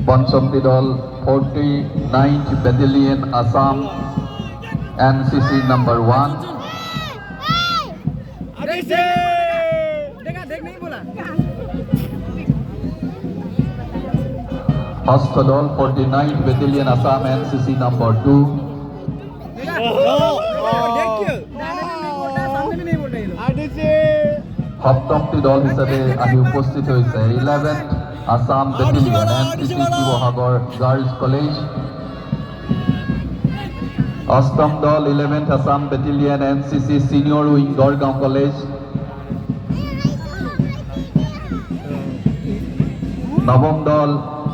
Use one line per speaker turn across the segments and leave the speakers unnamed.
পঞ্চমটি দল 49th Battalion Assam NCC number 1 ষষ্ঠ দল 49th Battalion Assam NCC number 2 সপ্তমটি দল হিসাবে আহি উপস্থিত হয়েছে 11th Assam Battalion NCC Sivasagar girls college অষ্টম দল 11th Assam Battalion NCC Senior Wing Gargaon college নৱম দল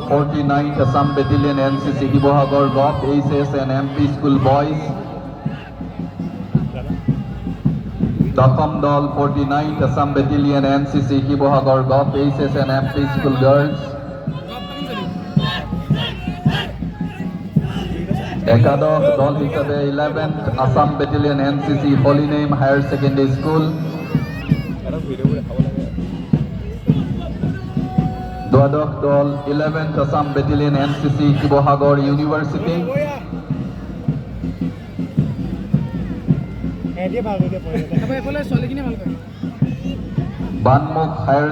49th Assam Battalion NCC Sivasagar govt HS and MP School Boys দশম দল 49th Assam Battalion NCC Sivasagar govt HS and MP School Girls একাদশ দল হিসাবে 11th Assam Battalion NCC Holy Name Higher Secondary School দ্বাদশ দল 11th Assam Battalion NCC Sivasagar University Banmukh higher